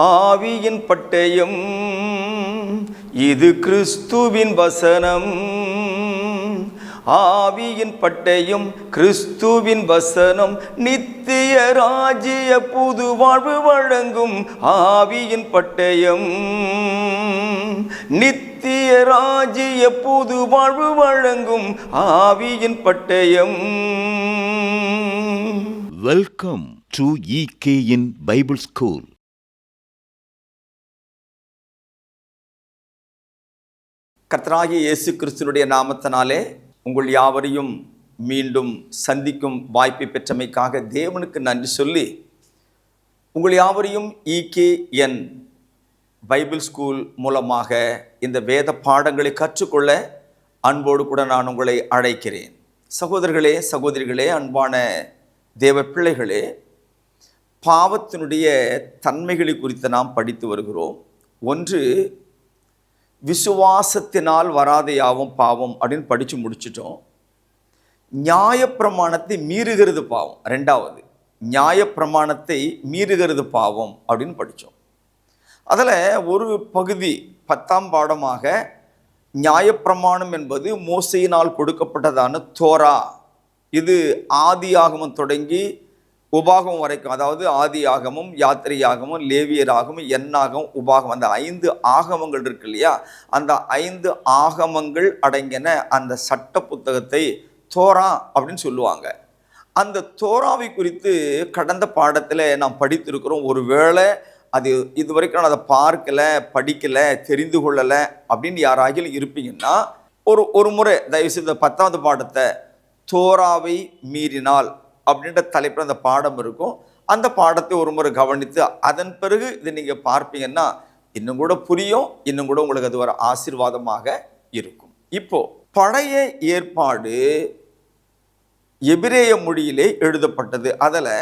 ஆவியின் பட்டயம் இது கிறிஸ்துவின் வசனம். ஆவியின் பட்டயம் கிறிஸ்துவின் வசனம் நித்திய ராஜ்ய புது வாழ்வு வழங்கும். ஆவியின் பட்டயம் நித்திய ராஜ்ய புது வாழ்வு வழங்கும். ஆவியின் பட்டயம். Welcome to EKN Bible school. கர்த்தராகிய இயேசு கிறிஸ்துவினுடைய நாமத்தினாலே உங்கள் யாவரையும் மீண்டும் சந்திக்கும் வாய்ப்பை பெற்றமைக்காக தேவனுக்கு நன்றி சொல்லி, உங்கள் யாவரையும் EKN பைபிள் ஸ்கூல் மூலமாக இந்த வேத பாடங்களை கற்றுக்கொள்ள அன்போடு கூட நான் உங்களை அழைக்கிறேன். சகோதரர்களே, சகோதரிகளே, அன்பான தேவ பிள்ளைகளே, பாவத்தினுடைய தன்மைகளை குறித்து நாம் படித்து வருகிறோம். ஒன்று, விசுவாசத்தினால் வராத யாவும் பாவம் அப்படின்னு படித்து முடிச்சிட்டோம். நியாயப்பிரமாணத்தை மீறுகிறது பாவம். ரெண்டாவது, நியாயப்பிரமாணத்தை மீறுகிறது பாவம் அப்படின்னு படித்தோம். அதில் ஒரு பகுதி 10ஆம் பாடமாக நியாயப்பிரமாணம் என்பது மோசையினால் கொடுக்கப்பட்டதான தோரா. இது ஆதி ஆகமம் தொடங்கி உபாகமம் வரைக்கும், அதாவது ஆதி ஆகமம், யாத்திரையாகமம், லேவியராகமம், எண்ணாகமம், உபாகம், அந்த 5 ஆகமங்கள் இருக்கு இல்லையா, அந்த 5 ஆகமங்கள் அடங்கின அந்த சட்ட புத்தகத்தை தோரா அப்படின்னு சொல்லுவாங்க. அந்த தோராவை குறித்து கடந்த பாடத்தில் நாம் படித்திருக்கிறோம். ஒருவேளை அது இதுவரைக்கும் நான் அதை பார்க்கலை, படிக்கலை, தெரிந்து கொள்ளலை அப்படின்னு யாராகிலும் இருப்பீங்கன்னா ஒரு முறை தயவுசெய்து 10வது பாடத்தை தோராவை மீறினால் அப்படின்ற தலைப்பில் அந்த பாடம் இருக்கும். அந்த பாடத்தை ஒரு முறை கவனித்து அதன் பிறகு இதை நீங்கள் பார்ப்பீங்கன்னா இன்னும் கூட புரியும், இன்னும் கூட உங்களுக்கு அது ஒரு ஆசீர்வாதமாக இருக்கும். இப்போ பழைய ஏற்பாடு எபிரேய மொழியிலே எழுதப்பட்டது. அதில்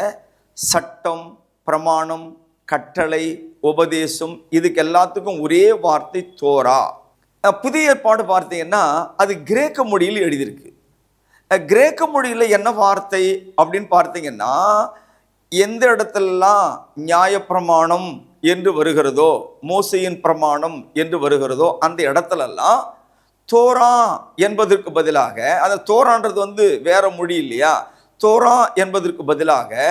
சட்டம், பிரமாணம், கட்டளை, உபதேசம், இதுக்கு எல்லாத்துக்கும் ஒரே வார்த்தை தோரா. புதிய ஏற்பாடு பார்த்தீங்கன்னா அது கிரேக்க மொழியில் எழுதியிருக்கு. கிரேக்க மொழியில் என்ன வார்த்தை அப்படின்னு பார்த்தீங்கன்னா, எந்த இடத்துலலாம் நியாயப்பிரமாணம் என்று வருகிறதோ, மோசையின் பிரமாணம் என்று வருகிறதோ, அந்த இடத்துலலாம் தோரா என்பதற்கு பதிலாக, அந்த தோரான்றது வேற மொழி இல்லையா, தோரா என்பதற்கு பதிலாக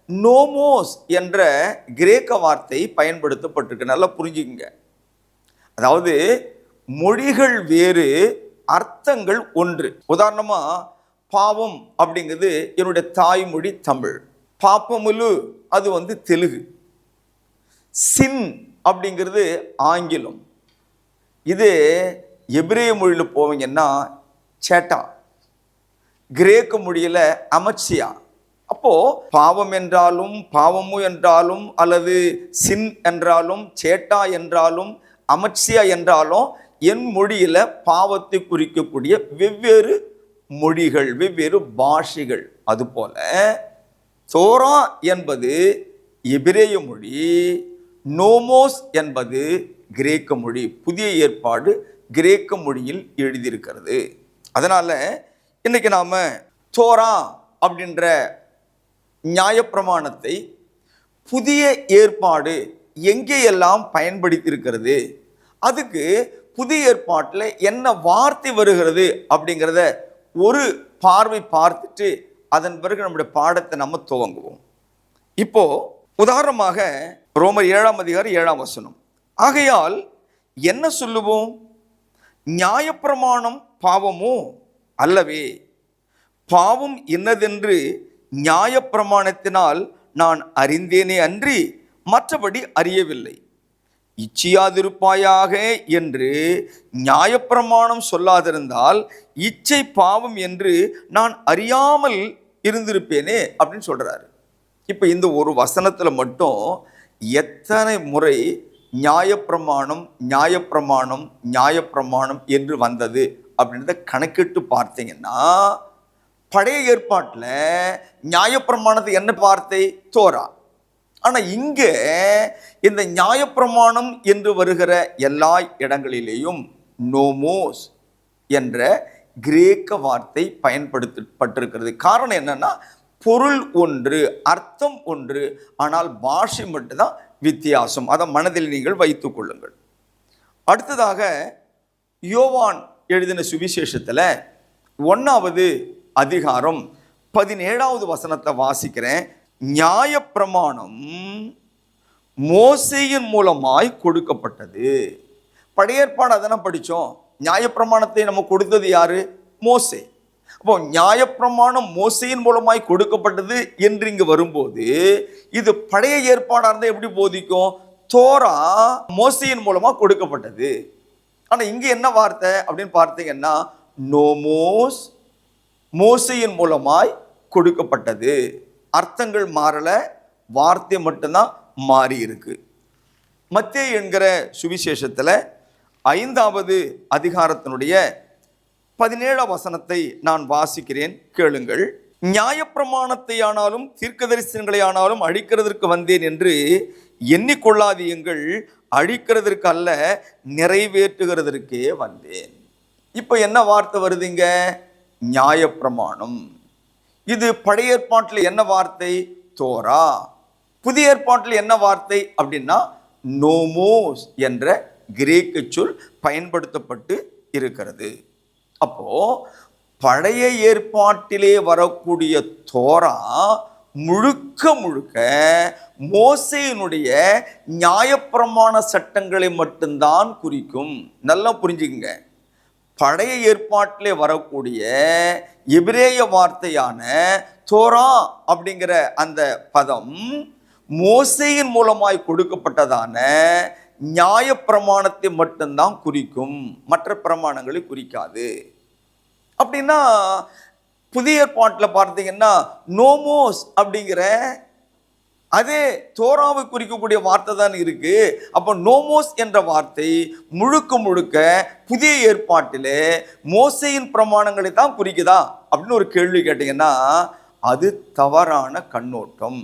நோமோஸ் என்ற கிரேக்க வார்த்தை பயன்படுத்தப்பட்டிருக்கு. நல்லா புரிஞ்சுக்குங்க. அதாவது மொழிகள் வேறு, அர்த்தங்கள் ஒன்று. உதாரணமா, பாவம் அப்படிங்கிறது என்னுடைய தாய்மொழி தமிழ், பாப்பமுலு அது தெலுங்கு, சின் அப்படிங்கிறது ஆங்கிலம். இது எபிரேய மொழியில் போவீங்கன்னா சேட்டா, கிரேக்க மொழியில் அமட்சியா. அப்போ பாவம் என்றாலும், பாவமு என்றாலும், அல்லது சின் என்றாலும், சேட்டா என்றாலும், அமட்சியா என்றாலும், என் மொழியில் பாவத்தை குறிக்கக்கூடிய வெவ்வேறு மொழிகள், வெவ்வேறு பாஷைகள். அதுபோல தோரா என்பது எபிரேய மொழி, நோமோஸ் என்பது கிரேக்க மொழி. புதிய ஏற்பாடு கிரேக்க மொழியில் எழுதியிருக்கிறது. அதனால இன்னைக்கு நாம தோரா அப்படின்ற நியாயப்பிரமாணத்தை புதிய ஏற்பாடு எங்கேயெல்லாம் பயன்படுத்தியிருக்கிறது, அதுக்கு புதிய ஏற்பாட்டில் என்ன வார்த்தை வருகிறது அப்படிங்கிறத ஒரு பார்வை பார்த்துட்டு அதன் பிறகு நம்முடைய பாடத்தை நம்ம துவங்குவோம். இப்போ உதாரணமாக ரோமர் 7ஆம் அதிகாரம் 7ஆம் வசனம். ஆகையால் என்ன சொல்லுவோம்? நியாயப்பிரமாணம் பாவமோ? அல்லவே. பாவம் என்னதென்று நியாயப்பிரமாணத்தினால் நான் அறிந்தேனே அன்றி மற்றபடி அறியவில்லை. இச்சையாதிருப்பாயாக என்று நியாயப்பிரமாணம் சொல்லாதிருந்தால் இச்சை பாவம் என்று நான் அறியாமல் இருந்திருப்பேனே அப்படின்னு சொல்றாரு. இப்போ இந்த ஒரு வசனத்துல மட்டும் எத்தனை முறை நியாயப்பிரமாணம் நியாயப்பிரமாணம் நியாயப்பிரமாணம் என்று வந்தது அப்படின்றத கணக்கிட்டு பார்த்தீங்கன்னா, பழைய ஏற்பாட்டில் நியாயப்பிரமாணத்தை என்ன வார்த்தை? தோரா. ஆனால் இங்கே இந்த நியாயப்பிரமாணம் என்று வருகிற எல்லா இடங்களிலேயும் நோமோஸ் என்ற கிரேக்க வார்த்தை பயன்படுத்தப்பட்டிருக்கிறது. காரணம் என்னன்னா, பொருள் ஒன்று, அர்த்தம் ஒன்று, ஆனால் பாஷை மட்டும்தான் வித்தியாசம். அதை மனதில் நீங்கள் வைத்துக் கொள்ளுங்கள். அடுத்ததாக யோவான் எழுதின சுவிசேஷத்தில் 1வது அதிகாரம் 17வது வசனத்தை வாசிக்கிறேன். நியாயப்பிரமாணம் மோசேயின் மூலமாய் கொடுக்கப்பட்டது. பழைய ஏற்பாடு அதனை படித்தோம். நியாயப்பிரமாணத்தை நம்ம கொடுத்தது யாரு? மோசே. அப்போ நியாயப்பிரமாணம் மோசேயின் மூலமாய் கொடுக்கப்பட்டது என்று இங்கு வரும்போது இது பழைய ஏற்பாடாக இருந்தால் எப்படி போதிக்கும்? தோரா மோசேயின் மூலமா கொடுக்கப்பட்டது. ஆனா இங்க என்ன வார்த்தை அப்படின்னு பார்த்தீங்கன்னா, நோமோஸ், மோசேயின் மூலமாய் கொடுக்கப்பட்டது. அர்த்தங்கள் மாறல, வார்த்தை மட்டும்தான் மாறி இருக்கு. மத்தேயு என்கிற சுவிசேஷத்துல 5வது அதிகாரத்தினுடைய 17 வசனத்தை நான் வாசிக்கிறேன், கேளுங்கள். நியாயப்பிரமாணத்தை ஆனாலும் தீர்க்கதரிசனங்களை ஆனாலும் அழிக்கிறதற்கு வந்தேன் என்று எண்ணிக்கொள்ளாதீங்கள், அழிக்கிறதற்கு அல்ல நிறைவேற்றுகிறதற்கே வந்தேன். இப்போ என்ன வார்த்தை வருதுங்க? நியாயப்பிரமாணம். இது பழைய ஏற்பாட்டில் என்ன வார்த்தை? தோரா. புதிய ஏற்பாட்டில் என்ன வார்த்தை அப்படின்னா நோமோஸ் என்ற கிரேக்க சொல் பயன்படுத்தப்பட்டு இருக்கிறது. அப்போ பழைய ஏற்பாட்டிலே வரக்கூடிய தோரா முழுக்க முழுக்க மோசேயினுடைய நியாயப்பிரமாண சட்டங்களை மட்டும்தான் குறிக்கும். நல்லா புரிஞ்சுக்குங்க. பழைய ஏற்பாட்டிலே வரக்கூடிய எபிரேய வார்த்தையான தோரா அப்படிங்கிற அந்த பதம் மோசேயின் மூலமாய் கொடுக்கப்பட்டதான நியாயப்பிரமாணத்தை மட்டும்தான் குறிக்கும், மற்ற பிரமாணங்களை குறிக்காது. அப்படின்னா புதிய ஏற்பாட்டில் பார்த்தீங்கன்னா நோமோஸ் அப்படிங்கிற அதே தோராவை குறிக்கக்கூடிய வார்த்தை தான் இருக்கு. அப்போ நோமோஸ் என்ற வார்த்தை முழுக்க முழுக்க புதிய ஏற்பாட்டிலே மோசேயின் பிரமாணங்களை தான் குறிக்குதா அப்படின்னு ஒரு கேள்வி கேட்டீங்கன்னா அது தவறான கண்ணோட்டம்.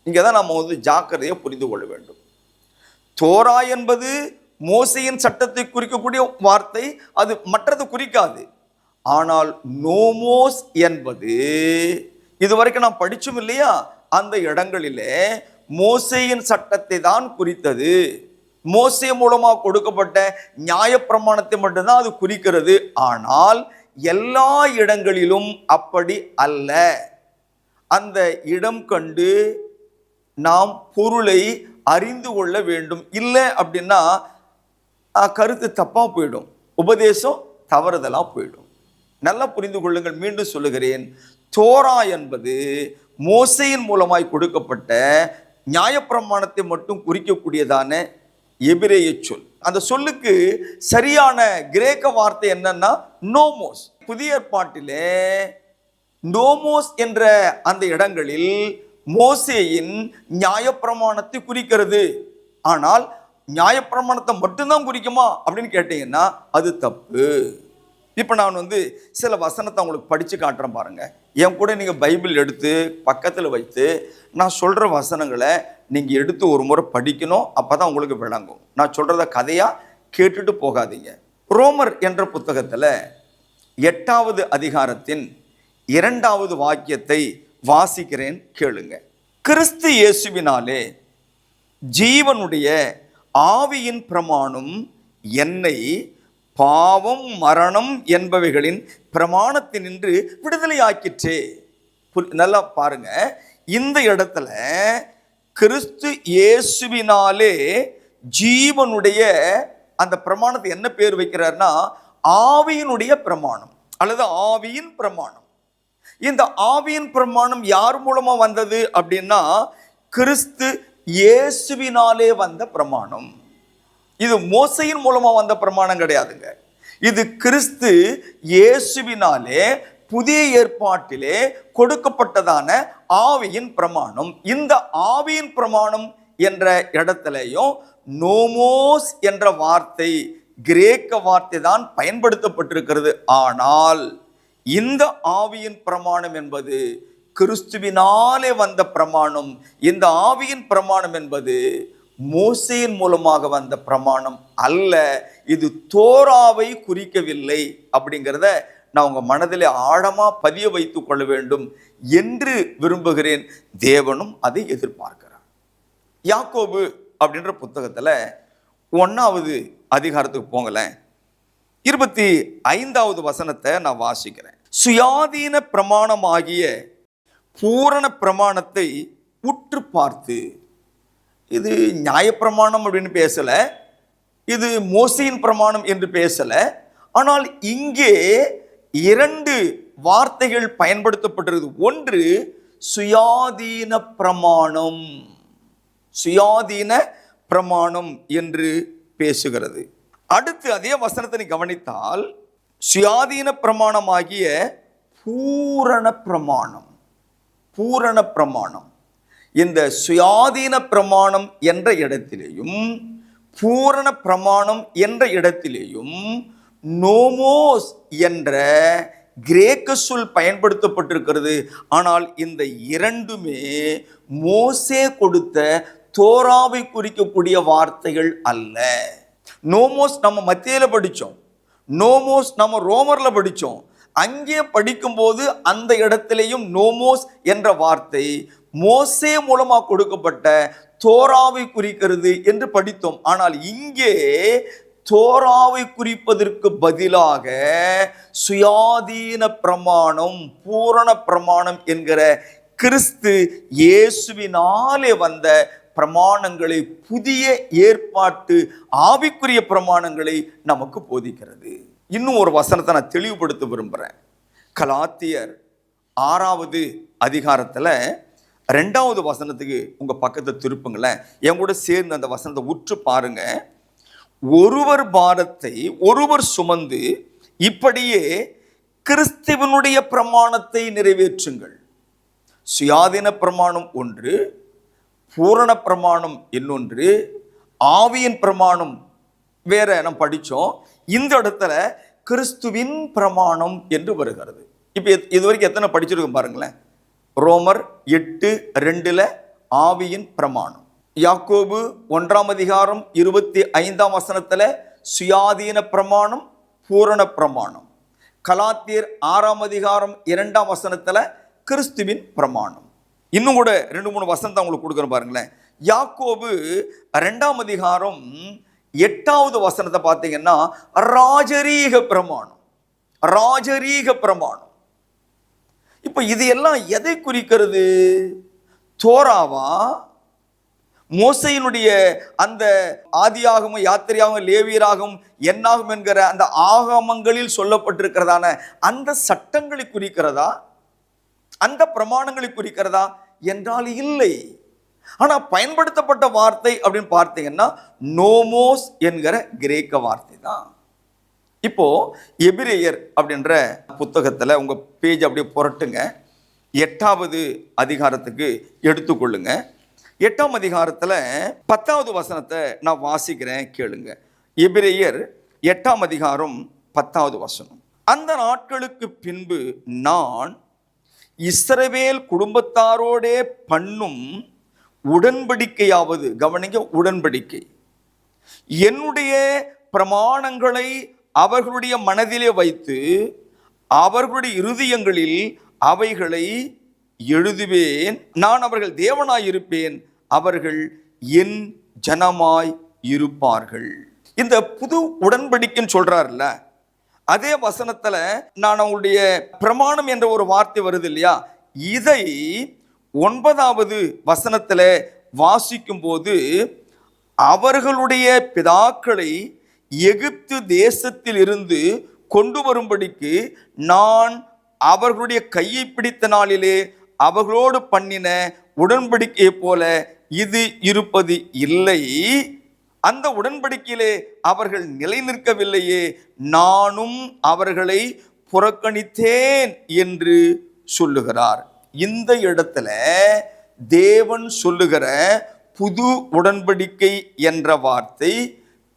இங்கே தான் நம்ம ஜாக்கிரதையை புரிந்து கொள்ள வேண்டும். தோரா என்பது மோசேயின் சட்டத்தை குறிக்கக்கூடிய வார்த்தை, அது மற்றது குறிக்காது. ஆனால் நோமோஸ் என்பது இதுவரைக்கும் நான் படிச்சும் இல்லையா, அந்த இடங்களிலே மோசேயின் சட்டத்தை தான் குறித்தது. மோசே மூலமாக கொடுக்கப்பட்ட நியாயப்பிரமாணத்தை மட்டும்தான் அது குறிக்கிறது. ஆனால் எல்லா இடங்களிலும் அப்படி அல்ல. அந்த இடம் கண்டு நாம் பொருளை அறிந்து கொள்ள வேண்டும். இல்லை அப்படின்னா கருத்து தப்பா போயிடும், உபதேசம் தவறுதலா போயிடும். நல்லா புரிந்து கொள்ளுங்கள். மீண்டும் சொல்லுகிறேன், தோரா என்பது மோசேயின் மூலமாய் கொடுக்கப்பட்ட நியாயப்பிரமாணத்தை மட்டும் குறிக்கக்கூடியதான எபிரேய சொல். அந்த சொல்லுக்கு சரியான கிரேக்க வார்த்தை என்னன்னா நோமோஸ். புதிய ஏற்பாட்டிலே நோமோஸ் என்ற அந்த இடங்களில் மோசேயின் நியாயப்பிரமாணத்தை குறிக்கிறது. ஆனால் நியாயப்பிரமாணத்தை மட்டும்தான் குறிக்குமா அப்படின்னு கேட்டீங்கன்னா அது தப்பு. இப்போ நான் சில வசனத்தை உங்களுக்கு படித்து காட்டுறேன் பாருங்க. என் கூட நீங்கள் பைபிள் எடுத்து பக்கத்தில் வைத்து நான் சொல்கிற வசனங்களை நீங்கள் எடுத்து ஒரு முறை படிக்கணும். அப்போ தான் உங்களுக்கு விளங்கும். நான் சொல்கிறத கதையாக கேட்டுட்டு போகாதீங்க. ரோமர் என்ற புத்தகத்தில் 8வது அதிகாரத்தின் 2வது வாக்கியத்தை வாசிக்கிறேன், கேளுங்க. கிறிஸ்து இயேசுவினாலே ஜீவனுடைய ஆவியின் பிரமாணம் என்னை பாவம் மரணம் என்பவைகளின் பிரமாணத்தினின்று விடுதலையாக்கிற்றே. நல்லா பாருங்க, இந்த இடத்துல கிறிஸ்து இயேசுவினாலே ஜீவனுடைய அந்த பிரமாணத்தை என்ன பேர் வைக்கிறார்னா ஆவியினுடைய பிரமாணம் அல்லது ஆவியின் பிரமாணம். இந்த ஆவியின் பிரமாணம் யார் மூலமா வந்தது அப்படின்னா கிறிஸ்து இயேசுவினாலே வந்த பிரமாணம். இது மோசேயின் மூலமா வந்த பிரமாணம் கிடையாதுங்க. இது கிறிஸ்து இயேசுவினாலே புதிய ஏற்பாட்டிலே கொடுக்கப்பட்டதான ஆவியின் பிரமாணம். இந்த ஆவியின் பிரமாணம் என்ற இடத்திலையும் நோமோஸ் என்ற வார்த்தை கிரேக்க வார்த்தை தான் பயன்படுத்தப்பட்டிருக்கிறது. ஆனால் இந்த ஆவியின் பிரமாணம் என்பது கிறிஸ்துவினாலே வந்த பிரமாணம். இந்த ஆவியின் பிரமாணம் என்பது மோசேயின் மூலமாக வந்த பிரமாணம் அல்ல. இது தோராவை குறிக்கவில்லை. அப்படிங்கிறத நான் உங்க மனதிலே ஆழமா பதிய வைத்துக் கொள்ள வேண்டும் என்று விரும்புகிறேன். தேவனும் அதை எதிர்பார்க்கிறார். யாக்கோபு அப்படின்ற புத்தகத்தில் 1வது அதிகாரத்துக்கு போங்களேன். 25வது வசனத்தை நான் வாசிக்கிறேன். சுயாதீன பிரமாணமாகிய பூரண பிரமாணத்தை உற்று பார்த்து, இது நியாயப்பிரமாணம் அப்படின்னு பேசல, இது மோசையின் பிரமாணம் என்று பேசல. ஆனால் இங்கே 2 வார்த்தைகள் பயன்படுத்தப்பட்டிருக்கு. ஒன்று சுயாதீன பிரமாணம், சுயாதீன பிரமாணம் என்று பேசுகிறது. அடுத்து அதே வசனத்தை கவனித்தால் சுயாதீன பிரமாணமாகிய பூரண பிரமாணம், பூரண பிரமாணம். இந்த சுயாதீன பிரமாணம் என்ற இடத்திலேயும் பூரண பிரமாணம் என்ற இடத்திலேயும் நோமோஸ் என்ற கிரேக்க சொல் பயன்படுத்தப்பட்டிருக்கிறது. ஆனால் இந்த இரண்டுமே மோசே கொடுத்த தோராவை குறிக்கக்கூடிய வார்த்தைகள் அல்ல. நோமோஸ் நம்ம மத்தியில படித்தோம், நோமோஸ் நம்ம ரோமர்ல படித்தோம். அங்கே படிக்கும்போது அந்த இடத்திலேயும் நோமோஸ் என்ற வார்த்தை மோசே மூலமாக கொடுக்கப்பட்ட தோராவை குறிக்கிறது என்று படித்தோம். ஆனால் இங்கே தோராவை குறிப்பதற்கு பதிலாக சுயாதீன பிரமாணம், பூரண பிரமாணம் என்கிற கிறிஸ்து இயேசுவினாலே வந்த பிரமாணங்களை, புதிய ஏற்பாட்டு ஆவிக்குரிய பிரமாணங்களை நமக்கு போதிக்கிறது. இன்னும் ஒரு வசனத்தை நான் தெளிவுபடுத்த விரும்புகிறேன். கலாத்தியர் 6வது அதிகாரத்தில் 2வது வசனத்துக்கு உங்க பக்கத்தை திருப்புங்களேன். என் கூட சேர்ந்து அந்த வசனத்தை உற்று பாருங்க. ஒருவர் பாரத்தை ஒருவர் சுமந்து இப்படியே கிறிஸ்துவனுடைய பிரமாணத்தை நிறைவேற்றுங்கள். சுயாதீன பிரமாணம் ஒன்று, பூரண பிரமாணம் இன்னொன்று, ஆவியின் பிரமாணம் வேற நம்ம படித்தோம். இந்த இடத்துல கிறிஸ்துவின் பிரமாணம் என்று வருகிறது. இப்போ இது வரைக்கும் எத்தனை படிச்சிருக்கோம் பாருங்களேன். ரோமர் 8:2 ஆவியின் பிரமாணம், யாக்கோபு 1ஆம் அதிகாரம் 25ஆம் வசனத்தில் சுயாதீன பிரமாணம், பூரண பிரமாணம், கலாத்தியர் 6ஆம் அதிகாரம் 2ஆம் வசனத்தில் கிறிஸ்துவின் பிரமாணம். இன்னும் கூட 2-3 வசனத்தை உங்களுக்கு கொடுக்குறேன் பாருங்களேன். யாக்கோபு 2ஆம் அதிகாரம் 8வது வசனத்தை பார்த்தீங்கன்னா ராஜரீக பிரமாணம், ராஜரீக பிரமாணம். இப்போ இது எல்லாம் எதை குறிக்கிறது? தோராவா, மோசையினுடைய அந்த ஆதியாகமும் யாத்திரையாகவும் லேவியராகவும் என்னாகும் என்கிற அந்த ஆகமங்களில் சொல்லப்பட்டிருக்கிறதான அந்த சட்டங்களை குறிக்கிறதா, அந்த பிரமாணங்களை குறிக்கிறதா என்றால் இல்லை. ஆனால் பயன்படுத்தப்பட்ட வார்த்தை அப்படின்னு பார்த்தீங்கன்னா நோமோஸ் என்கிற கிரேக்க வார்த்தை தான். இப்போ எபிரேயர் அப்படின்ற புத்தகத்தில் உங்க பேஜ் அப்படியே புரட்டுங்க. 8வது அதிகாரத்துக்கு எடுத்துக்கொள்ளுங்க. 8ஆம் அதிகாரத்தில் 10வது வசனத்தை நான் வாசிக்கிறேன், கேளுங்க. எபிரேயர் 8ஆம் அதிகாரம் 10வது வசனம். அந்த நாட்களுக்கு பின்பு நான் இஸ்ரவேல் குடும்பத்தாரோடே பண்ணும் உடன்படிக்கையாவது, கவனிங்க, உடன்படிக்கை, என்னுடைய பிரமாணங்களை அவர்களுடைய மனதிலே வைத்து அவர்களுடைய இருதயங்களில் அவைகளை எழுதுவேன். நான் அவர்கள் தேவனாய் இருப்பேன், அவர்கள் என் ஜனமாய் இருப்பார்கள். இந்த புது உடன்படிக்கைன்னு சொல்றாருல்ல, அதே வசனத்துல நான் அவங்களுடைய பிரமாணம் என்ற ஒரு வார்த்தை வருது இல்லையா, இதை 9வது வசனத்துல வாசிக்கும் போது அவர்களுடைய பிதாக்களை எகிப்து தேசத்தில் இருந்து கொண்டு வரும்படிக்கு நான் அவர்களுடைய கையை பிடித்த நாளிலே அவர்களோடு பண்ணின உடன்படிக்கையை போல இது இருப்பது இல்லை. அந்த உடன்படிக்கையிலே அவர்கள் நிலை நிற்கவில்லையே, நானும் அவர்களை புறக்கணித்தேன் என்று சொல்லுகிறார். இந்த இடத்துல தேவன் சொல்லுகிற புது உடன்படிக்கை என்ற வார்த்தை,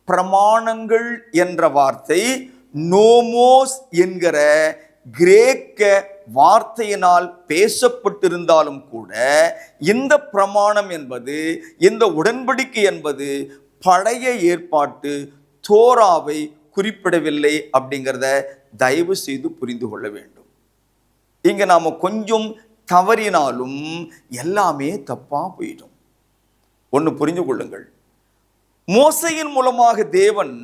பிரமாணங்கள் என்ற வார்த்தை நோமோஸ் என்கிற கிரேக்க வார்த்தையினால் பேசப்பட்டிருந்தாலும் கூட இந்த பிரமாணம் என்பது, இந்த உடன்படிக்கை என்பது பழைய ஏற்பாட்டு தோராவை குறிப்பிடவில்லை அப்படிங்கிறத தயவு செய்து புரிந்து கொள்ள வேண்டும். இங்க நாம கொஞ்சம் தவறினாலும் எல்லாமே தப்பா போயிடும். ஒன்று புரிந்து கொள்ளுங்கள், மோசையின் மூலமாக தேவன்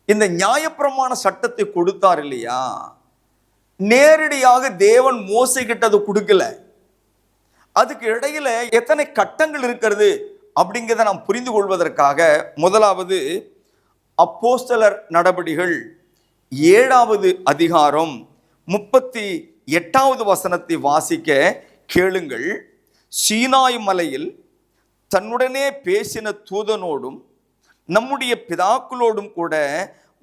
இந்த நியாயப்பிரமாண சட்டத்தை கொடுத்தார் இல்லையா, நேரடியாக தேவன் மோசை கிட்ட அதை கொடுக்கல. அதுக்கு இடையில எத்தனை கட்டங்கள் இருக்கிறது அப்படிங்கிறத நாம் புரிந்து கொள்வதற்காக முதலாவது அப்போஸ்தலர் நடபடிகள் 7வது அதிகாரம் 38வது வசனத்தை வாசிக்க கேளுங்கள். சீனாய் மலையில் தன்னுடனே பேசின தூதனோடும் நம்முடைய பிதாக்களோடும் கூட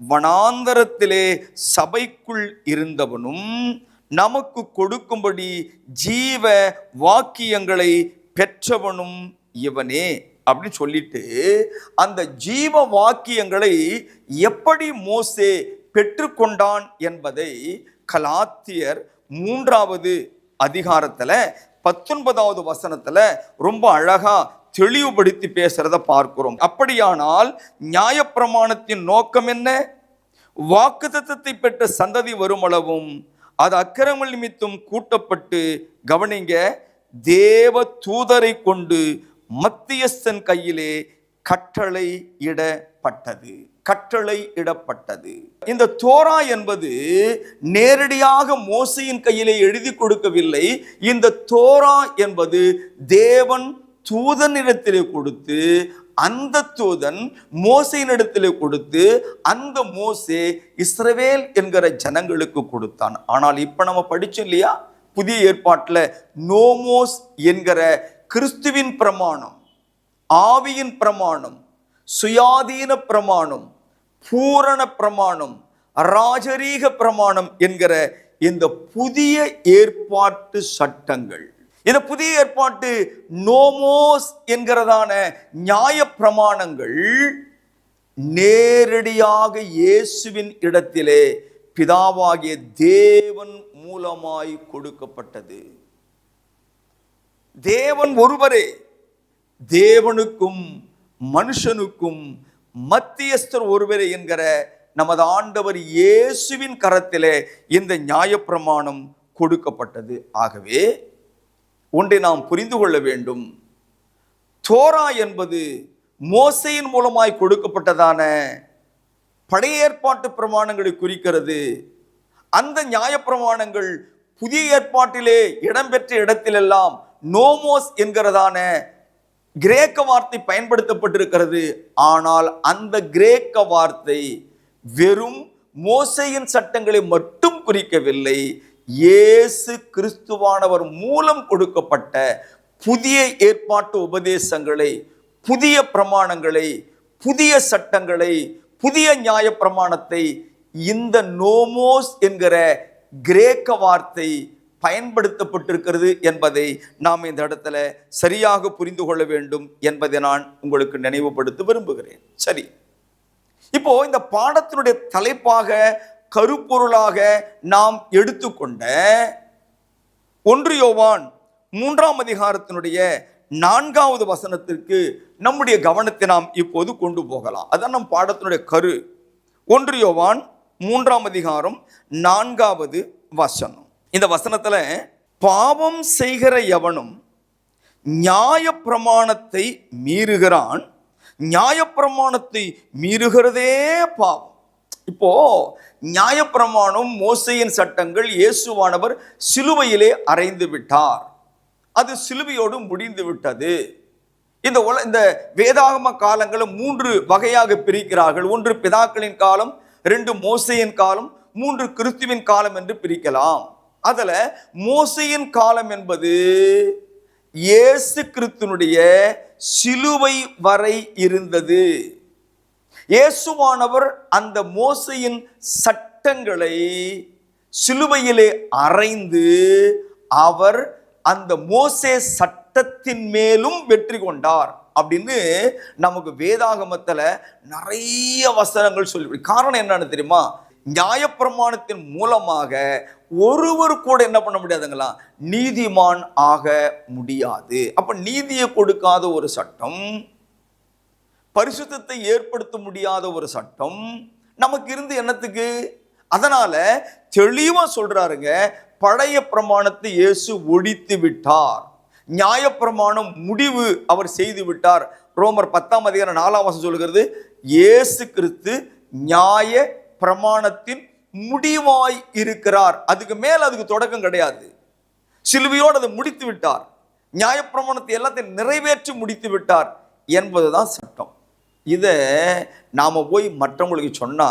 வனாந்தரத்திலே சபைக்குள் இருந்தவனும் நமக்கு கொடுக்கும்படி ஜீவ வாக்கியங்களை பெற்றவனும் இவனே அப்படின்னு சொல்லிட்டு, அந்த ஜீவ வாக்கியங்களை எப்படி மோசே பெற்றுக்கொண்டான் என்பதை கலாத்தியர் 3வது அதிகாரத்துல 19வது வசனத்துல ரொம்ப அழகா தெளிவுபடுத்தி பேசுறத பார்க்கிறோம். அப்படியானால் நியாயப்பிரமாணத்தின் நோக்கம் என்ன? வாக்குத்தத்தத்தை பெற்ற சந்ததி வருமளவும் அது அக்கிரம நிமித்தம் கூட்டப்பட்டு, கவனிங்க, தேவ தூதரை கொண்டு மத்தியஸ்தன் கையிலே கட்டளை இடப்பட்டது. இந்த தோரா என்பது நேரடியாக மோசையின் கையிலே எழுதி கொடுக்கவில்லை. இந்த தோரா என்பது தேவன் தூதனிடத்திலே கொடுத்து, அந்த தூதன் மோசையினிடத்திலே கொடுத்து, அந்த மோசே இஸ்ரவேல் என்கிற ஜனங்களுக்கு கொடுத்தான். ஆனால் இப்ப நம்ம படிச்சோம் இல்லையா, புதிய ஏற்பாட்டில் நோமோஸ் என்கிற கிறிஸ்துவின் பிரமாணம், ஆவியின் பிரமாணம், சுயாதீன பிரமாணம், பூரண பிரமாணம், ராஜரீக பிரமாணம் என்கிற இந்த புதிய ஏற்பாட்டு சட்டங்கள், இந்த புதிய ஏற்பாட்டு நோமோஸ் என்கிறதான நியாய பிரமாணங்கள் நேரடியாக இயேசுவின் இடத்திலே பிதாவாகிய தேவன் மூலமாய் கொடுக்கப்பட்டது. தேவன் ஒருவரே, தேவனுக்கும் மனுஷனுக்கும் மத்தியஸ்தர் ஒருவரே என்கிற நமது ஆண்டவர் இயேசுவின் கரத்திலே இந்த நியாயப்பிரமாணம் கொடுக்கப்பட்டது. ஆகவே ஒன்றை நாம் புரிந்து கொள்ள வேண்டும். தோரா என்பது மோசையின் மூலமாய் கொடுக்கப்பட்டதான பழைய ஏற்பாட்டு பிரமாணங்களை குறிக்கிறது. அந்த நியாயப்பிரமாணங்கள் புதிய ஏற்பாட்டிலே இடம்பெற்ற இடத்திலெல்லாம் நோமோஸ் என்கிறதான கிரேக்க வார்த்தை பயன்படுத்தப்பட்டிருக்கிறது. ஆனால் அந்த கிரேக்க வார்த்தை வெறும் மோசையின் சட்டங்களை மட்டும் குறிக்கவில்லை. இயேசு கிறிஸ்துவானவர் மூலம் கொடுக்கப்பட்ட புதிய ஏற்பாட்டு உபதேசங்களை, புதிய பிரமாணங்களை, புதிய சட்டங்களை, புதிய நியாய பிரமாணத்தை இந்த நோமோஸ் என்கிற கிரேக்க வார்த்தை பயன்படுத்தப்பட்டிருக்கிறது என்பதை நாம் இந்த இடத்துல சரியாக புரிந்து கொள்ள வேண்டும் என்பதை நான் உங்களுக்கு நினைவுபடுத்த விரும்புகிறேன். சரி, இப்போ இந்த பாடத்தினுடைய தலைப்பாக, கருப்பொருளாக நாம் எடுத்துக்கொண்ட 1 யோவான் 3ஆம் அதிகாரத்தினுடைய 4வது வசனத்திற்கு நம்முடைய கவனத்தை நாம் இப்போது கொண்டு போகலாம். அதான் நம் பாடத்தினுடைய கரு. 1 யோவான் 3ஆம் அதிகாரம் 4வது வசனம். இந்த வசனத்துல, பாவம் செய்கிற எவனும் நியாய பிரமாணத்தை மீறுகிறான், நியாயப்பிரமாணத்தை மீறுகிறதே பாவம். இப்போ நியாயப்பிரமாணம், மோசையின் சட்டங்கள் இயேசுவானவர் சிலுவையிலே அறைந்து விட்டார். அது சிலுவையோடு முடிந்து விட்டது. இந்த வேதாகம காலங்களை 3 வகையாக பிரிக்கிறார்கள். 1 பிதாக்களின் காலம், 2 மோசையின் காலம், 3 கிறிஸ்துவின் காலம் என்று பிரிக்கலாம். அதுல மோசையின் காலம் என்பது இயேசு கிறிஸ்துனுடைய சிலுவை வரை இருந்தது. இயேசுவானவர் அந்த மோசையின் சட்டங்களை சிலுவையிலே அறைந்து அவர் அந்த மோசே சட்டத்தின் மேலும் வெற்றி கொண்டார் அப்படின்னு நமக்கு வேதாகமத்துல நிறைய வசனங்கள் சொல்லி. காரணம் என்னன்னு தெரியுமா? நியாயப்பிரமாணத்தின் மூலமாக ஒருவர் கூட என்ன பண்ண முடியாதுங்களா? நீதிமான் ஆக முடியாது. அப்ப நீதியை கொடுக்காத ஒரு சட்டம், பரிசுத்தத்தை ஏற்படுத்த முடியாத ஒரு சட்டம் நமக்கு இருந்து என்னத்துக்கு? அதனால தெளிவா சொல்றாருங்க, பழைய பிரமாணத்தை இயேசு ஒழித்து விட்டார், நியாயப்பிரமாணம் முடிவு அவர் செய்து விட்டார். ரோமர் 10:4 சொல்லுகிறது, இயேசு கிறிஸ்து நியாய பிரமாணத்தின் முடிவாய் இருக்கிறார். அதுக்கு மேல் அதுக்கு தொடக்கம் கிடையாது. சிலுவையோடு அதை முடித்து விட்டார். நியாயப்பிரமாணத்தை எல்லாத்தையும் நிறைவேற்றி முடித்து விட்டார் என்பதுதான் சட்டம். இதை நாம போய் மற்றவங்களுக்கு சொன்னா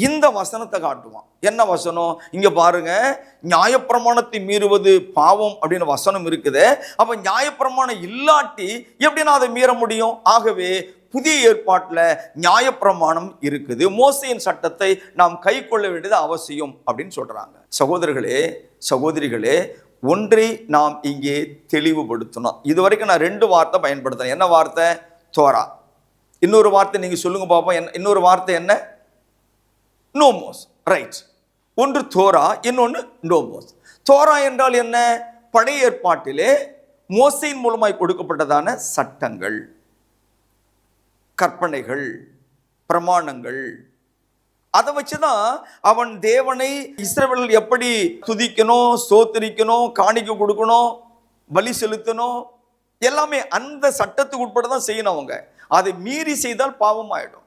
இந்த வசனத்தை காட்டுவான். என்ன வசனம்? இங்க பாருங்க, நியாயப்பிரமாணத்தை மீறுவது பாவம் அப்படின்னு வசனம் இருக்குது. அப்ப நியாயப்பிரமாணம் இல்லாட்டி எப்படி நான் அதை மீற முடியும்? ஆகவே புதிய ஏற்பாட்டில் நியாயப்பிரமாணம் இருக்குது, மோசேயின் சட்டத்தை நாம் கை கொள்ள வேண்டியது அவசியம் அப்படின்னு சொல்றாங்க. சகோதரர்களே, சகோதரிகளே, ஒன்றை நாம் இங்கே தெளிவுபடுத்தணும். இதுவரைக்கும் நான் 2 வார்த்தை பயன்படுத்தினேன். என்ன வார்த்தை? தோரா. இன்னொரு வார்த்தை நீங்க சொல்லுங்க பாப்போம். இன்னொரு வார்த்தை என்ன? நோமோஸ். ரைட். ஒன்று தோரா, இன்னொன்று நோமோஸ். தோரா என்றால் என்ன? பழைய ஏற்பாட்டிலே மோசேயின் மூலமாய் கொடுக்கப்பட்டதான சட்டங்கள், கற்பனைகள், பிரமாணங்கள். அதை வச்சுதான் அவன் தேவனை இஸ்ரவேலர்கள் எப்படி துதிக்கணும், ஸ்தோத்திரிக்கணும், காணிக்கை கொடுக்கணும், பலி செலுத்தணும், எல்லாமே அந்த சட்டத்துக்கு உட்பட தான் செய்யணும். அவங்க அதை மீறி செய்தால் பாவம் ஆயிடும்.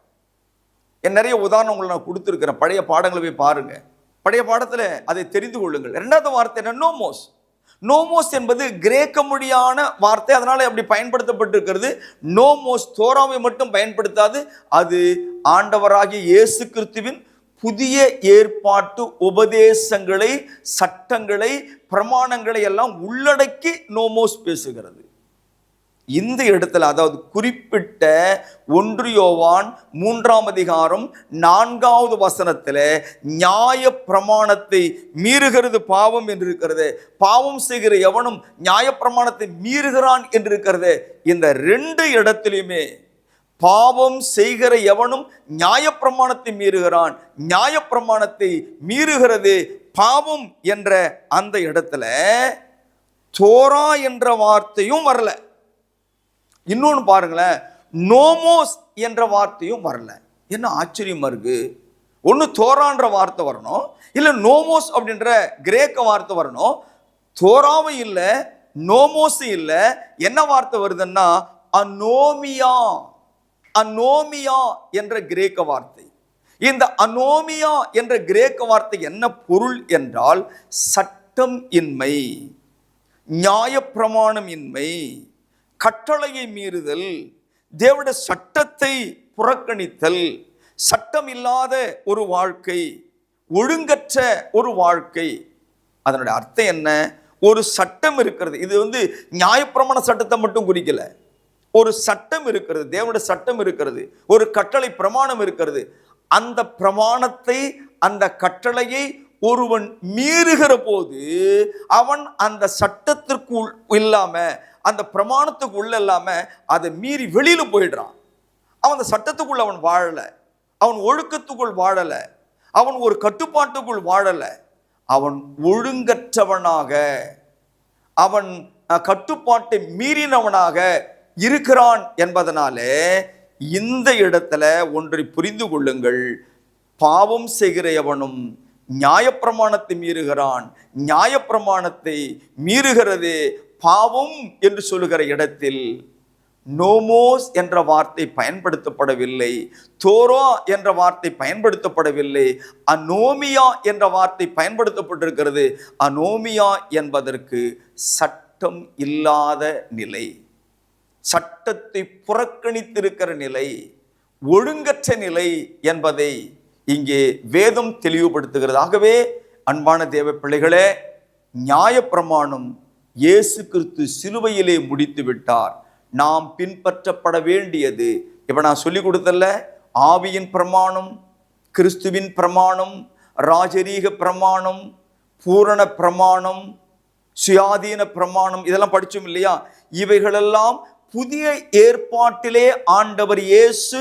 நிறைய உதாரணங்களை நான் கொடுத்துருக்கிறேன். பழைய பாடங்களை போய் பாருங்க. பழைய பாடத்தில் அதை தெரிந்து கொள்ளுங்கள். 2வது வார்த்தை என்ன? நோமோஸ். நோமோஸ் என்பது கிரேக்க மொழியான வார்த்தை, அதனால அப்படி பயன்படுத்தப்பட்டிருக்கிறது. நோமோஸ் தோராவை மட்டும் பயன்படுத்தாது, அது ஆண்டவராகிய இயேசு கிறிஸ்துவின் புதிய ஏற்பாட்டு உபதேசங்களை, சட்டங்களை, பிரமாணங்களை எல்லாம் உள்ளடக்கி நோமோஸ் பேசுகிறது. இந்த இடத்துல, அதாவது குறிப்பிட்ட 1 யோவான் 3:4 வசனத்தில் நியாய பிரமாணத்தை மீறுகிறது பாவம் என்று இருக்கிறது. பாவம் செய்கிற எவனும் நியாய பிரமாணத்தை மீறுகிறான் என்று இருக்கிறது. இந்த 2 இடத்திலுமே பாவம் செய்கிற எவனும் நியாய பிரமாணத்தை மீறுகிறான், நியாய பிரமாணத்தை மீறுகிறது பாவம் என்ற அந்த இடத்துல தோரா என்ற வார்த்தையும் வரல. இன்னொன்று பாருங்களேன், நோமோஸ் என்ற வார்த்தையும் வரல. என்ன ஆச்சரியமா இருக்கு! ஒன்று தோரான்ற வார்த்தை வரணும், இல்லை நோமோஸ் அப்படின்ற கிரேக்க வார்த்தை வரணும். தோராவும் இல்லை, நோமோஸும் இல்லை. என்ன வார்த்தை வருதுன்னா அனோமியா. அனோமியா என்ற கிரேக்க வார்த்தை. இந்த அனோமியா என்ற கிரேக்க வார்த்தை என்ன பொருள் என்றால் சட்டம் இன்மை, நியாயப்பிரமாணம் இன்மை, கட்டளையை மீறுதல், தேவனுடைய சட்டத்தை புறக்கணித்தல், சட்டம் இல்லாத ஒரு வாழ்க்கை, ஒழுங்கற்ற ஒரு வாழ்க்கை. அதனுடைய அர்த்தம் என்ன? ஒரு சட்டம் இருக்கிறது. இது நியாயப்பிரமாண சட்டத்தை மட்டும் குறிக்கல. ஒரு சட்டம் இருக்கிறது, தேவனுடைய சட்டம் இருக்கிறது, ஒரு கட்டளை பிரமாணம் இருக்கிறது. அந்த பிரமாணத்தை, அந்த கட்டளையை ஒருவன் மீறுகிற போது அவன் அந்த சட்டத்திற்கு இல்லாம, அந்த பிரமாணத்துக்கு உள்ள இல்லாம அதை மீறி வெளியில போயிடுறான். அவன் அந்த சட்டத்துக்குள் அவன் வாழல, அவன் ஒழுக்கத்துக்குள் வாழல, அவன் ஒரு கட்டுப்பாட்டுக்குள் வாழல. அவன் ஒழுங்கற்றவனாக, அவன் கட்டுப்பாட்டை மீறினவனாக இருக்கிறான் என்பதனாலே இந்த இடத்துல ஒன்றை புரிந்து கொள்ளுங்கள். பாவம் செய்கிற எவனும் நியாயப்பிரமாணத்தை மீறுகிறான், நியாயப்பிரமாணத்தை மீறுகிறது பாவம் என்று சொல்லுகிற இடத்தில் நோமோஸ் என்ற வார்த்தை பயன்படுத்தப்படவில்லை, தோரா என்ற வார்த்தை பயன்படுத்தப்படவில்லை, அனோமியா என்ற வார்த்தை பயன்படுத்தப்பட்டிருக்கிறது. அனோமியா என்பதற்கு சட்டம் இல்லாத நிலை, சட்டத்தை புறக்கணித்திருக்கிற நிலை, ஒழுங்கற்ற நிலை என்பதை இங்கே வேதம் தெளிவுபடுத்துகிறது. ஆகவே அன்பான தேவ பிள்ளைகளே, நியாயப்பிரமாணம் இயேசு கிறிஸ்து சிலுவையிலே முடித்து விட்டார். நாம் பின்பற்றப்பட வேண்டியது இப்ப நான் சொல்லி கொடுத்தல, ஆவியின் பிரமாணம், கிறிஸ்துவின் பிரமாணம், ராஜரீக பிரமாணம், பூரண பிரமாணம், சுயாதீன பிரமாணம், இதெல்லாம் படிச்சோம் இல்லையா? இவைகளெல்லாம் புதிய ஏற்பாட்டிலே ஆண்டவர் இயேசு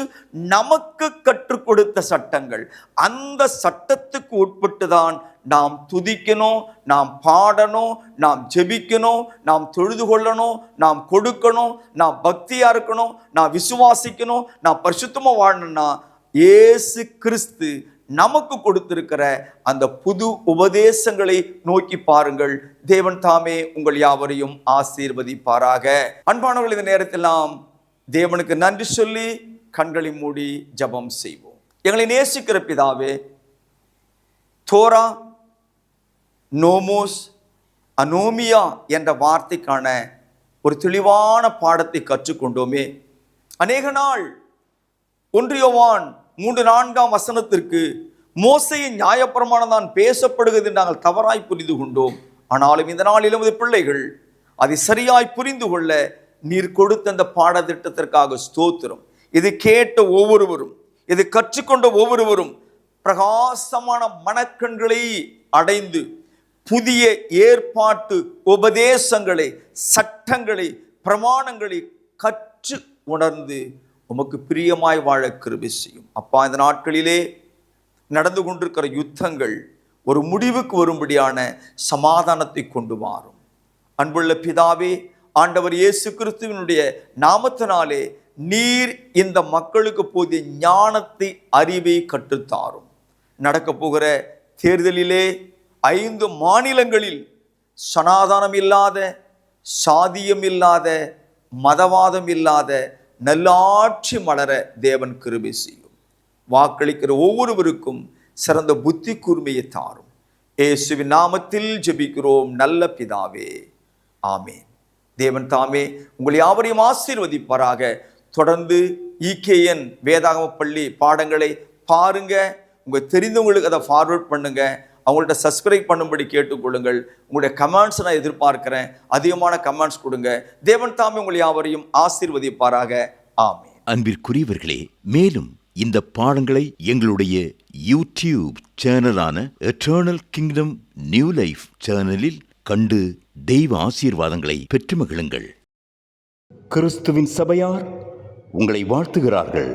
நமக்கு கற்றுக் கொடுத்த சட்டங்கள். அந்த சட்டத்துக்கு உட்பட்டுதான் நாம் துதிக்கணும், நாம் பாடணும், நாம் ஜெபிக்கணும், நாம் தொழுது கொள்ளணும், நாம் கொடுக்கணும், நாம் பக்தியா இருக்கணும், நாம் விசுவாசிக்கணும், நாம் பரிசுத்தமா வாழணும்னா இயேசு கிறிஸ்து நமக்கு கொடுத்திருக்கிற அந்த புது உபதேசங்களை நோக்கி பாருங்கள். தேவன் தாமே உங்கள் யாவரையும் ஆசீர்வதிப்பாராக. அன்பானவர்கள், இந்த நேரத்தில் நாம் தேவனுக்கு நன்றி சொல்லி கண்களை மூடி ஜெபம் செய்வோம். எங்களை நேசிக்கிற பிதாவே, தோரா, நோமோஸ், அனோமியா என்ற வார்த்தைக்கான ஒரு தெளிவான பாடத்தை கற்றுக்கொண்டோமே. அநேக நாள் 1 யோவான் 3:4 மோசேயின் நியாயப்பிரமாணம் தான் பேசப்படுகிறது என்று நாங்கள் தவறாய் புரிந்து கொண்டோம். ஆனாலும் இந்த நாளில் நமது பிள்ளைகள் அதை சரியாய் புரிந்து கொள்ள நீர் கொடுத்த அந்த பாடத்திட்டத்திற்காக ஸ்தோத்திரம். இது கேட்ட ஒவ்வொருவரும், இது கற்றுக்கொண்ட ஒவ்வொருவரும் பிரகாசமான மனக்கண்களை அடைந்து புதிய ஏற்பாட்டு உபதேசங்களை, சட்டங்களை, பிரமாணங்களை கற்று உணர்ந்து உமக்கு பிரியமாய் வாழ கிருபை செய்யும். அப்பா, இந்த நாட்களிலே நடந்து கொண்டிருக்கிற யுத்தங்கள் ஒரு முடிவுக்கு வரும்படியான சமாதானத்தை கொண்டு வாரும். அன்புள்ள பிதாவே, ஆண்டவர் இயேசு கிறிஸ்துவினுடைய நாமத்தினாலே நீர் இந்த மக்களுக்கு போதிய ஞானத்தை, அறிவை கற்றுத்தாரும். நடக்க போகிற தேர்தலிலே 5 மாநிலங்களில் சனாதானம் இல்லாத, சாதியம் இல்லாத, மதவாதம் இல்லாத நல்லாட்சி மலர தேவன் கிருபை செய்யும். வாக்களிக்கிற ஒவ்வொருவருக்கும் சிறந்த புத்தி கூர்மையை தாரும். இயேசுவின் நாமத்தில் ஜெபிக்கிறோம் நல்ல பிதாவே, ஆமென். தேவன் தாமே உங்களை யாவரையும் ஆசீர்வதிப்பாராக. தொடர்ந்து EKN வேதாகம பள்ளி பாடங்களை பாருங்க. உங்களுக்கு தெரிந்தவங்களுக்கு அதை ஃபார்வர்ட் பண்ணுங்க. அவங்கள்ட்ட சப்ஸ்கிரைப் பண்ணும்படி கேட்டுக்கொள்ளுங்கள். உங்களுடைய கமெண்ட்ஸ் நான் எதிர்பார்க்கிறேன். அதிகமான கமெண்ட்ஸ் கொடுங்க. தேவன் தாமே உங்களை யாவரையும் ஆசீர்வதிப்பாராக. ஆமென். அன்பிற்குரியவர்களே, மேலும் இந்த பாடங்களை எங்களுடைய யூடியூப் சேனலான எட்டர்னல் கிங்டம் நியூ லைஃப் சேனலில் கண்டு தெய்வ ஆசீர்வாதங்களை பெற்று மகிழுங்கள். கிறிஸ்துவின் சபையார் உங்களை வாழ்த்துகிறார்கள்.